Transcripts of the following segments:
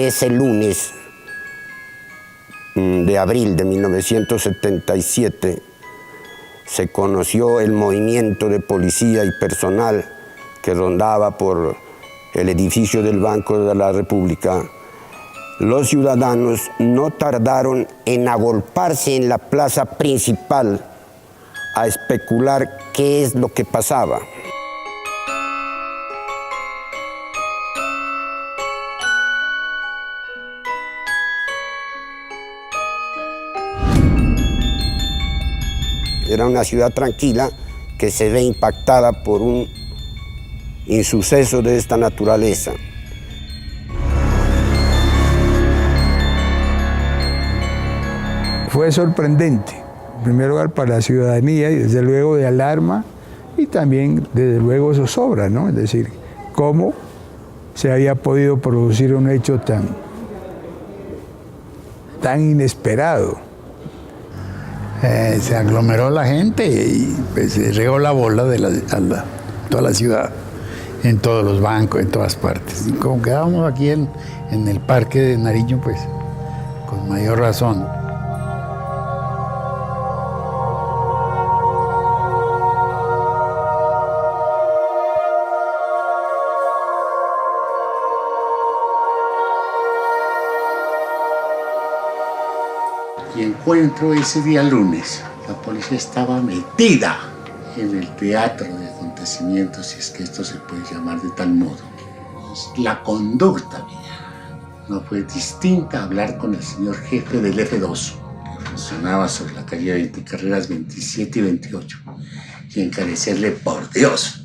ese lunes de abril de 1977 se conoció el movimiento de policía y personal que rondaba por el edificio del Banco de la República. Los ciudadanos no tardaron en agolparse en la plaza principal a especular qué es lo que pasaba. Era una ciudad tranquila que se ve impactada por un insuceso de esta naturaleza. Fue sorprendente, en primer lugar para la ciudadanía y desde luego de alarma y también desde luego zozobra, ¿no? Es decir, cómo se había podido producir un hecho tan inesperado. Se aglomeró la gente y pues, se regó la bola de toda la ciudad, en todos los bancos, en todas partes. Y como quedábamos aquí en el Parque de Nariño, pues con mayor razón. Y encuentro ese día lunes, la policía estaba metida en el teatro de acontecimientos, si es que esto se puede llamar de tal modo. La conducta mía no fue distinta a hablar con el señor jefe del F2, que funcionaba sobre la calle 20, carreras 27 y 28, y encarecerle, por Dios,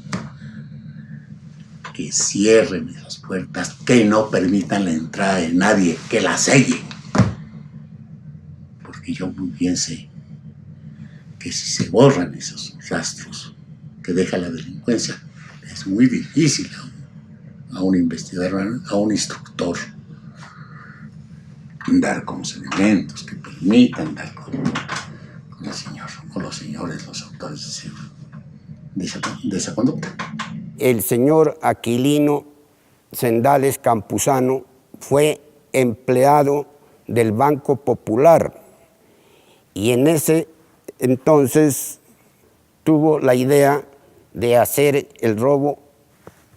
que cierren esas puertas, que no permitan la entrada de nadie, que la sellen. Porque yo muy bien sé que si se borran esos rastros que deja la delincuencia, es muy difícil a un investigador, a un instructor, dar con los elementos que permitan dar con el señor, con los señores, los autores de esa conducta. El señor Aquilino Sendales Campuzano fue empleado del Banco Popular y en ese entonces tuvo la idea de hacer el robo.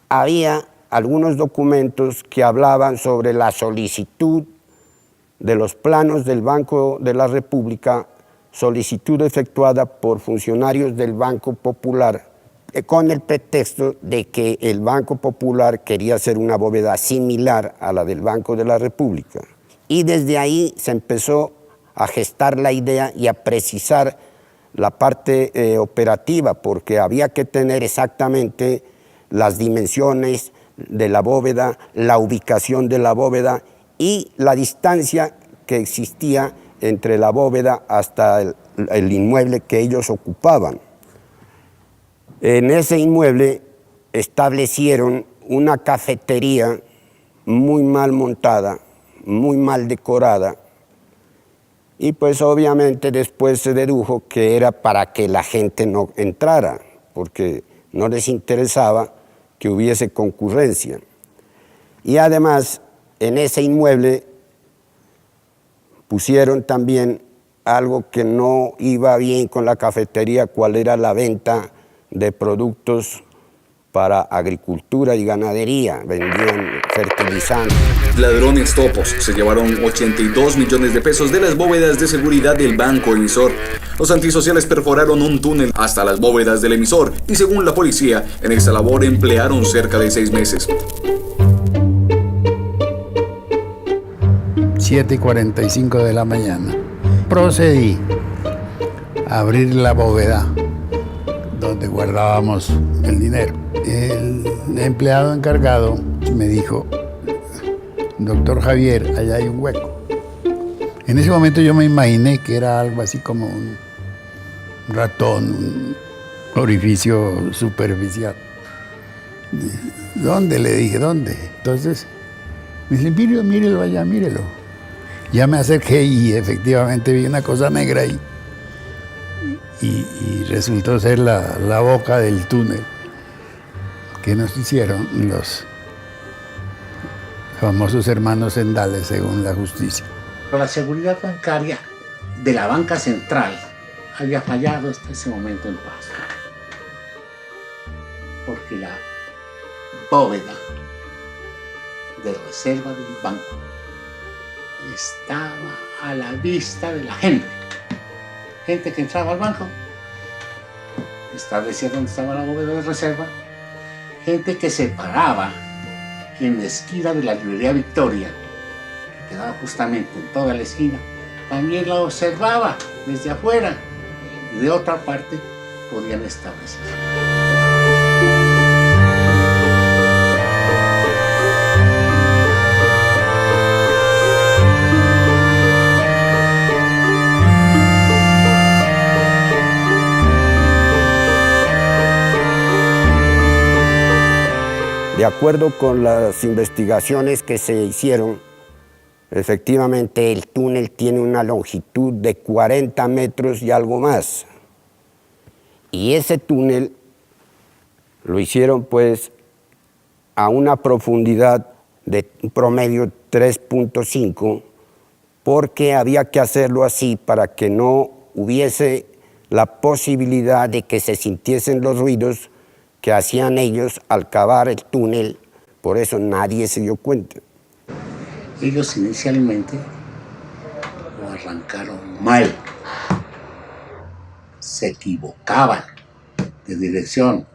Había algunos documentos que hablaban sobre la solicitud de los planos del Banco de la República, solicitud efectuada por funcionarios del Banco Popular, con el pretexto de que el Banco Popular quería hacer una bóveda similar a la del Banco de la República. Y desde ahí se empezó a gestar la idea y a precisar la parte operativa, porque había que tener exactamente las dimensiones de la bóveda, la ubicación de la bóveda y la distancia que existía entre la bóveda hasta el inmueble que ellos ocupaban. En ese inmueble establecieron una cafetería muy mal montada, muy mal decorada, y pues obviamente después se dedujo que era para que la gente no entrara, porque no les interesaba que hubiese concurrencia. Y además, en ese inmueble pusieron también algo que no iba bien con la cafetería, cuál era la venta de productos para agricultura y ganadería, vendían fertilizantes. Ladrones topos se llevaron 82 millones de pesos de las bóvedas de seguridad del banco emisor. Los antisociales perforaron un túnel hasta las bóvedas del emisor y según la policía, en esta labor emplearon cerca de 6 meses. 7:45 de la mañana. Procedí a abrir la bóveda donde guardábamos el dinero. El empleado encargado me dijo: doctor Javier, allá hay un hueco. En ese momento yo me imaginé que era algo así como un ratón, un orificio superficial. ¿Dónde? Le dije, ¿dónde? Entonces me dice, mírelo allá, mírelo. Ya me acerqué y efectivamente vi una cosa negra ahí. Y resultó ser la boca del túnel que nos hicieron los famosos hermanos Sendales, según la justicia. Pero la seguridad bancaria de la banca central había fallado hasta ese momento en Pasto, porque la bóveda de reserva del banco estaba a la vista de la gente que entraba al banco, establecía dónde estaba la bóveda de reserva, gente que se paraba en la esquina de la librería Victoria, que quedaba justamente en toda la esquina, también la observaba desde afuera y de otra parte podían establecer. De acuerdo con las investigaciones que se hicieron, efectivamente el túnel tiene una longitud de 40 metros y algo más. Y ese túnel lo hicieron pues a una profundidad de un promedio 3.5, porque había que hacerlo así para que no hubiese la posibilidad de que se sintiesen los ruidos que hacían ellos al cavar el túnel. Por eso nadie se dio cuenta. Ellos inicialmente lo arrancaron mal, se equivocaban de dirección.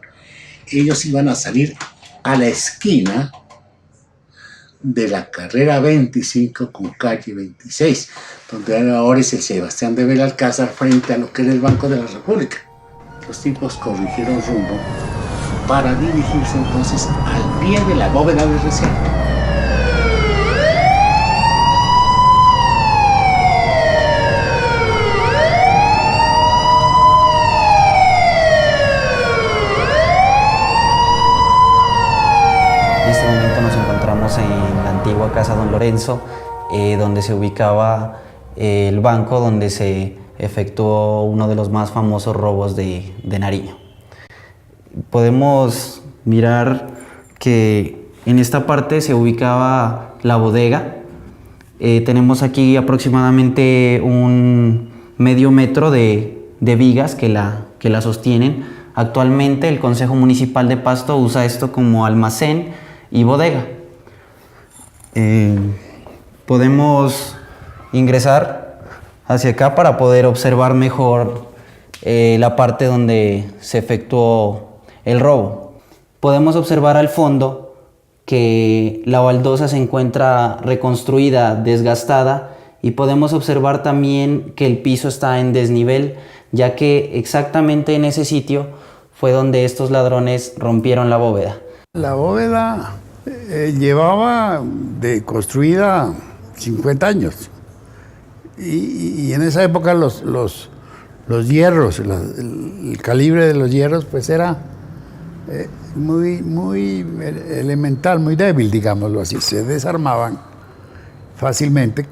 Ellos iban a salir a la esquina de la carrera 25 con calle 26, donde ahora es el Sebastián de Belalcázar, frente a lo que era el Banco de la República. Los tipos corrigieron rumbo para dirigirse entonces al pie de la bóveda de reserva. En este momento nos encontramos en la antigua Casa Don Lorenzo, donde se ubicaba el banco donde se efectuó uno de los más famosos robos de Nariño. Podemos mirar que en esta parte se ubicaba la bodega. Tenemos aquí aproximadamente un medio metro de vigas que la sostienen. Actualmente el Consejo Municipal de Pasto usa esto como almacén y bodega. Podemos ingresar hacia acá para poder observar mejor la parte donde se efectuó el robo. Podemos observar al fondo que la baldosa se encuentra reconstruida, desgastada, y podemos observar también que el piso está en desnivel, ya que exactamente en ese sitio fue donde estos ladrones rompieron la bóveda. La bóveda llevaba construida 50 años. Y en esa época los hierros, el calibre de los hierros, pues era muy elemental, muy débil, digámoslo así. Se desarmaban fácilmente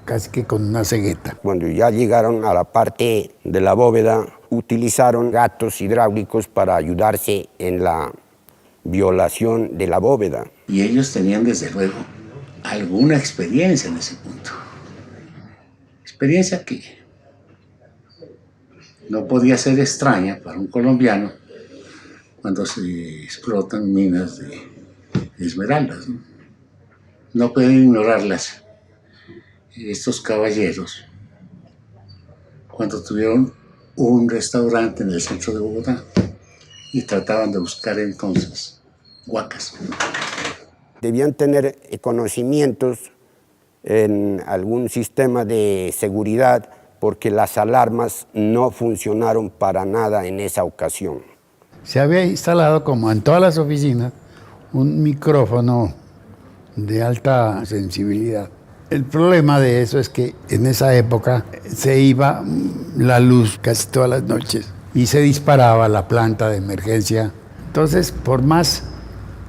casi que con una cegueta. Cuando ya llegaron a la parte de la bóveda, utilizaron gatos hidráulicos para ayudarse en la violación de la bóveda. Y ellos tenían desde luego alguna experiencia en ese punto. Experiencia que no podía ser extraña para un colombiano cuando se explotan minas de esmeraldas, ¿no? No pueden ignorarlas estos caballeros cuando tuvieron un restaurante en el centro de Bogotá y trataban de buscar entonces huacas. Debían tener conocimientos en algún sistema de seguridad, porque las alarmas no funcionaron para nada en esa ocasión. Se había instalado, como en todas las oficinas, un micrófono de alta sensibilidad. El problema de eso es que en esa época se iba la luz casi todas las noches y se disparaba la planta de emergencia. Entonces, por más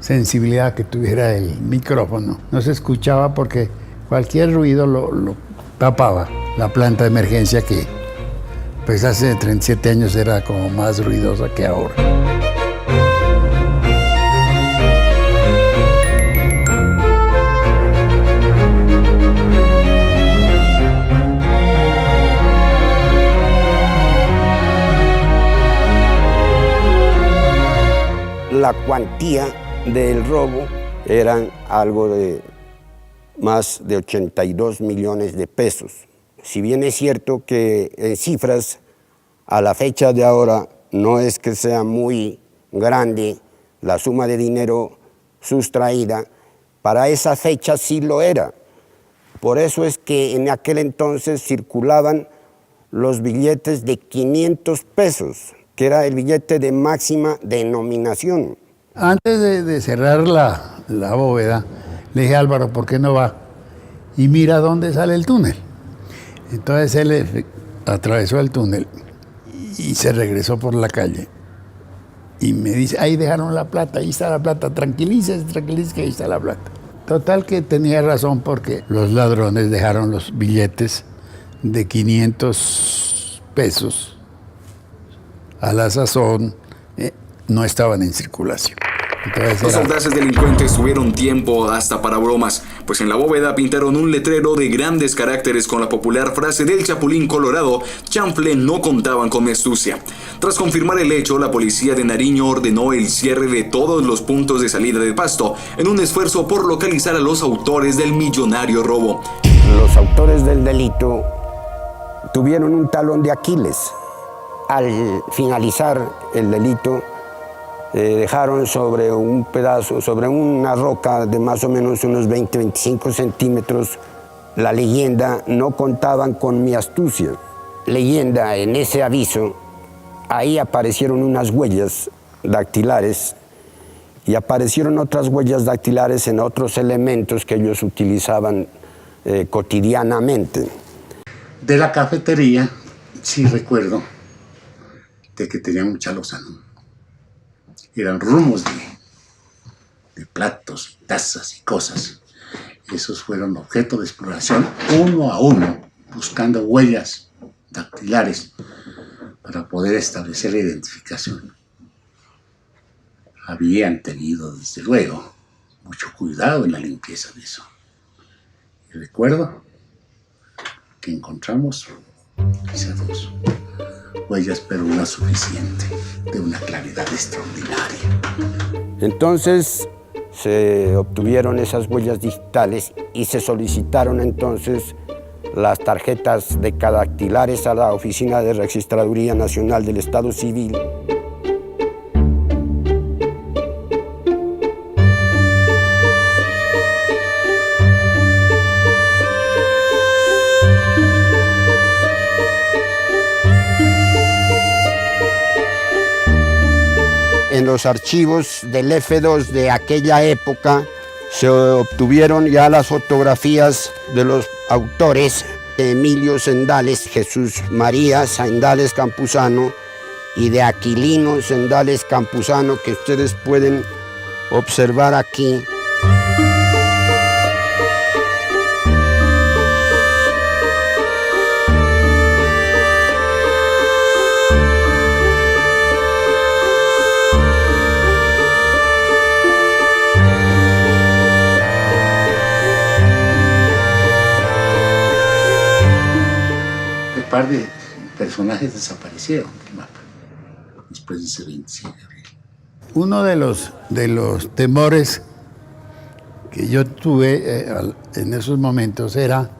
sensibilidad que tuviera el micrófono, no se escuchaba porque cualquier ruido lo tapaba. La planta de emergencia, que pues hace 37 años era como más ruidosa que ahora. la cuantía del robo eran algo de más de 82 millones de pesos. Si bien es cierto que en cifras, a la fecha de ahora, no es que sea muy grande la suma de dinero sustraída, para esa fecha sí lo era. Por eso es que en aquel entonces circulaban los billetes de 500 pesos, que era el billete de máxima denominación. Antes de cerrar la bóveda, le dije a Álvaro, ¿por qué no va y mira dónde sale el túnel? Entonces él atravesó el túnel y se regresó por la calle. Y me dice, ahí dejaron la plata, ahí está la plata, tranquilícese, que ahí está la plata. Total que tenía razón, porque los ladrones dejaron los billetes de 500 pesos. A la sazón no estaban en circulación. Entonces Los audaces delincuentes tuvieron tiempo hasta para bromas, pues en la bóveda pintaron un letrero de grandes caracteres con la popular frase del Chapulín Colorado: chanfle, no contaban con mi astucia. Tras confirmar el hecho, la policía de Nariño ordenó el cierre de todos los puntos de salida de Pasto, en un esfuerzo por localizar a los autores del millonario robo. Los autores del delito tuvieron un talón de Aquiles. Al finalizar el delito, dejaron sobre un pedazo, sobre una roca de más o menos unos 20-25 centímetros, la leyenda: no contaban con mi astucia. Leyenda, en ese aviso, ahí aparecieron unas huellas dactilares y aparecieron otras huellas dactilares en otros elementos que ellos utilizaban cotidianamente. De la cafetería, sí recuerdo de que tenía mucha loza, ¿no? Eran rumos de platos, tazas y cosas. Esos fueron objeto de exploración uno a uno, buscando huellas dactilares para poder establecer la identificación. Habían tenido, desde luego, mucho cuidado en la limpieza de eso. Y recuerdo que encontramos quizá 2 huellas, pero una suficiente, de una claridad extraordinaria. Entonces se obtuvieron esas huellas digitales y se solicitaron entonces las tarjetas decadactilares a la Oficina de Registraduría Nacional del Estado Civil. En los archivos del F2 de aquella época se obtuvieron ya las fotografías de los autores: de Emilio Sendales, Jesús María Sendales Campuzano, y de Aquilino Sendales Campuzano, que ustedes pueden observar aquí. Un par de personajes desaparecieron del mapa después de ese 26 de abril. Uno de los temores que yo tuve en esos momentos era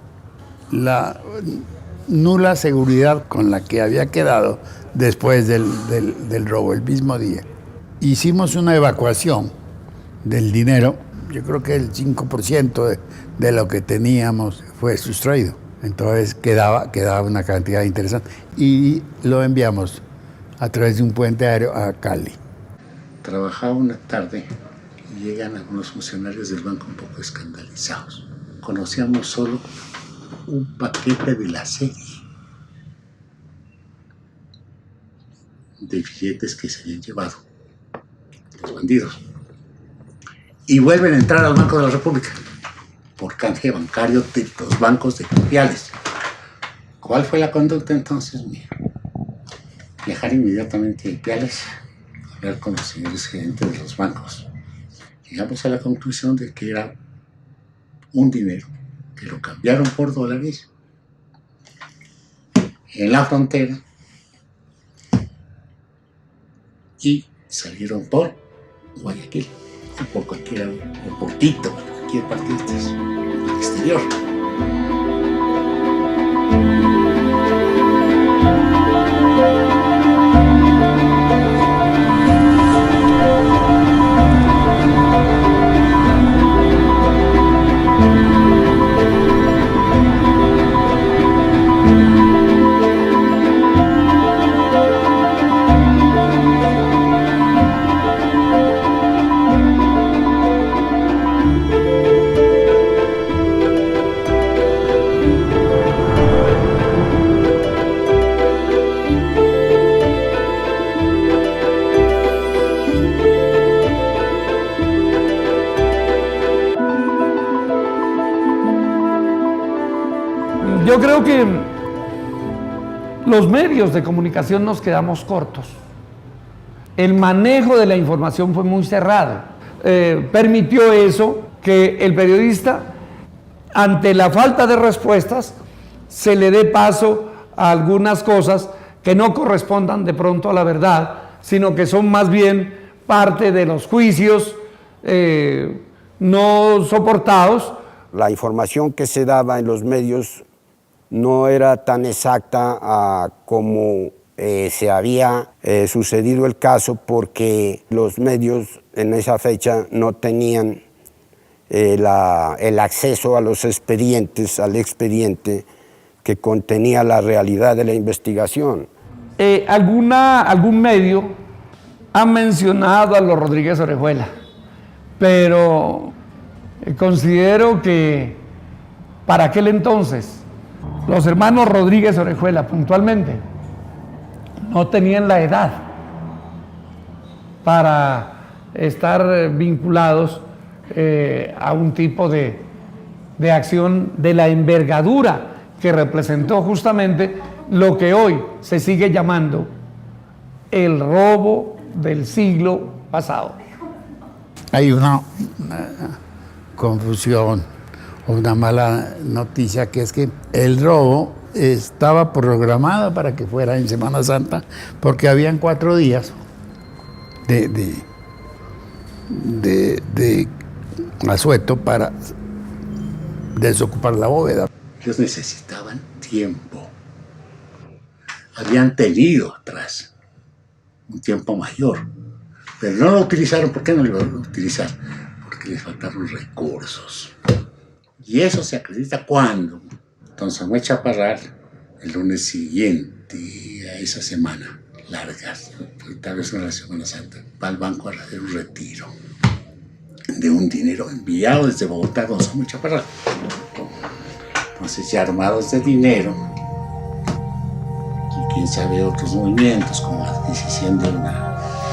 la nula seguridad con la que había quedado después del robo, el mismo día. Hicimos una evacuación del dinero. Yo creo que el 5% de lo que teníamos fue sustraído. Entonces quedaba una cantidad interesante. Y lo enviamos a través de un puente aéreo a Cali. Trabajaba una tarde y llegan algunos funcionarios del banco un poco escandalizados. Conocíamos solo un paquete de la serie de billetes que se habían llevado los bandidos. Y vuelven a entrar al Banco de la República por canje bancario de los bancos de Copiales. ¿Cuál fue la conducta entonces mía? Viajar inmediatamente a Ipiales, hablar con los señores gerentes de los bancos. Llegamos a la conclusión de que era un dinero que lo cambiaron por dólares en la frontera y salieron por Guayaquil, o por cualquier, o por Quito, por cualquier parte del exterior. Yo creo que los medios de comunicación nos quedamos cortos. El manejo de la información fue muy cerrado. Permitió eso, que el periodista, ante la falta de respuestas, se le dé paso a algunas cosas que no correspondan de pronto a la verdad, sino que son más bien parte de los juicios no soportados. La información que se daba en los medios no era tan exacta como se había sucedido el caso, porque los medios en esa fecha no tenían el acceso a los expedientes, al expediente que contenía la realidad de la investigación. Algún medio ha mencionado a los Rodríguez Orejuela, pero considero que para aquel entonces los hermanos Rodríguez Orejuela puntualmente no tenían la edad para estar vinculados a un tipo de acción de la envergadura que representó justamente lo que hoy se sigue llamando el robo del siglo pasado. Hay una confusión o una mala noticia, que es que el robo estaba programado para que fuera en Semana Santa, porque habían 4 días de asueto para desocupar la bóveda. Ellos necesitaban tiempo. Habían tenido atrás un tiempo mayor, pero no lo utilizaron. ¿Por qué no lo iban a utilizar? Porque les faltaron recursos. Y eso se acredita cuando don Samuel Chaparral, el lunes siguiente a esa semana larga, tal vez en la Semana Santa, va al banco a hacer un retiro de un dinero enviado desde Bogotá a don Samuel Chaparral. Entonces, ya armados de dinero, y quién sabe otros movimientos, como la adquisición de un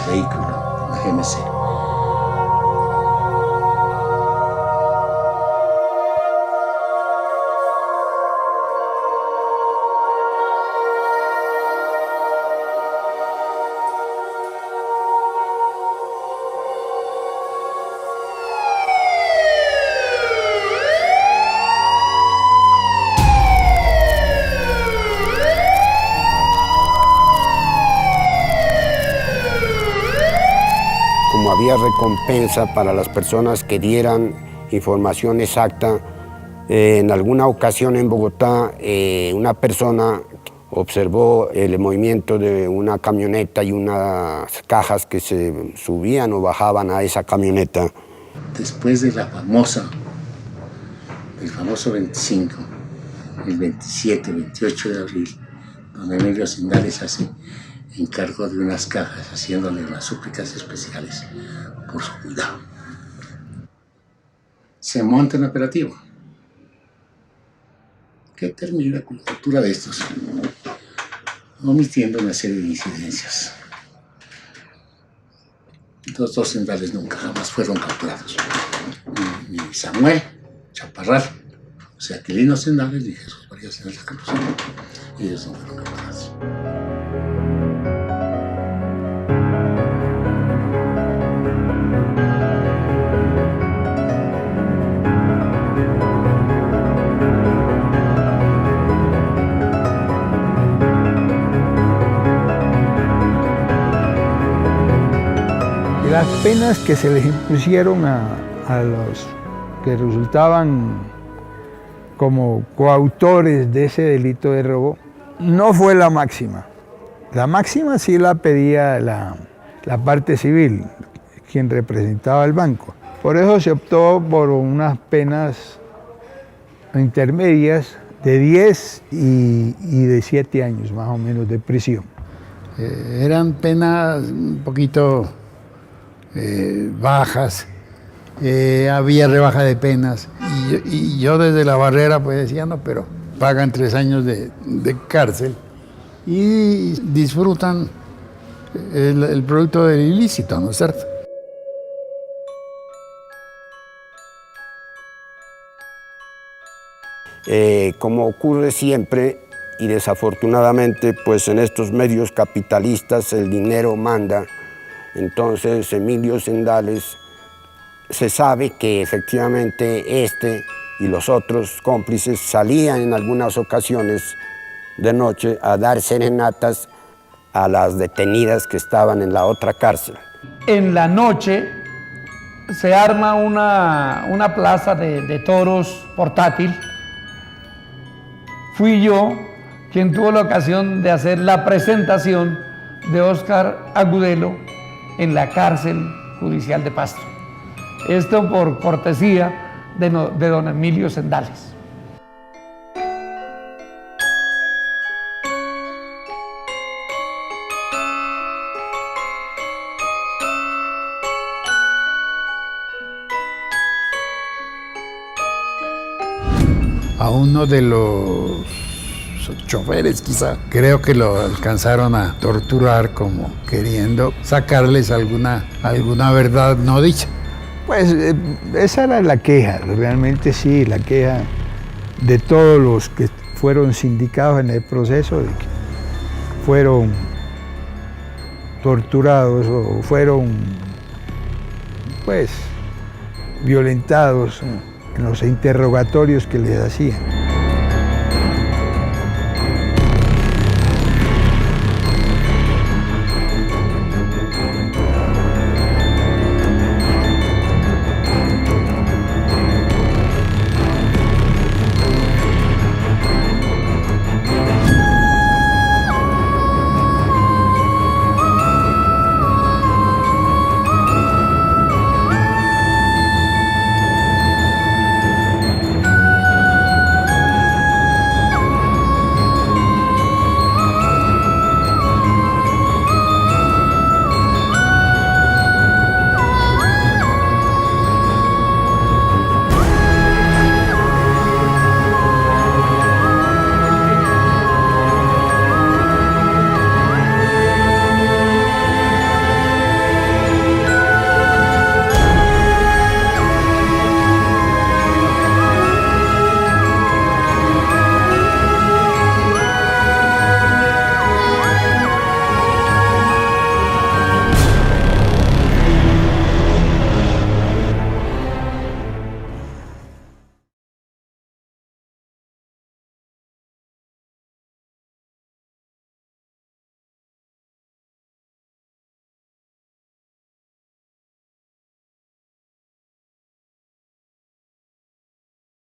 vehículo, una GMC. Había recompensa para las personas que dieran información exacta. En alguna ocasión en Bogotá, una persona observó el movimiento de una camioneta y unas cajas que se subían o bajaban a esa camioneta. Después de del famoso 25, el 27, 28 de abril, don Emilio Sendales hace encargo de unas cajas, haciéndole unas súplicas especiales por su cuidado. Se monta un operativo que termina con la captura de estos, omitiendo una serie de incidencias. Los 2 Sendales nunca jamás fueron capturados. Ni Samuel Chaparral, o sea, Aquilino Sendales, ni Jesús María Sendales Campuzano. Ellos no fueron capturados. Las penas que se les impusieron a los que resultaban como coautores de ese delito de robo no fue la máxima. La máxima sí la pedía la parte civil, quien representaba al banco. Por eso se optó por unas penas intermedias de 10 y de 7 años más o menos de prisión. Eran penas un poquito bajas, había rebaja de penas y yo desde la barrera pues decía, no, pero pagan 3 años de cárcel y disfrutan el producto del ilícito, ¿no es cierto? Como ocurre siempre y desafortunadamente, pues en estos medios capitalistas el dinero manda. Entonces Emilio Sendales se sabe que efectivamente este y los otros cómplices salían en algunas ocasiones de noche a dar serenatas a las detenidas que estaban en la otra cárcel. En la noche se arma una plaza de toros portátil. Fui yo quien tuvo la ocasión de hacer la presentación de Óscar Agudelo en la cárcel judicial de Pasto. Esto por cortesía de don Emilio Sendales. A uno de los choferes quizá, creo que lo alcanzaron a torturar como queriendo sacarles alguna verdad no dicha. Pues esa era la queja, realmente sí, la queja de todos los que fueron sindicados en el proceso, de que fueron torturados o fueron pues violentados en los interrogatorios que les hacían.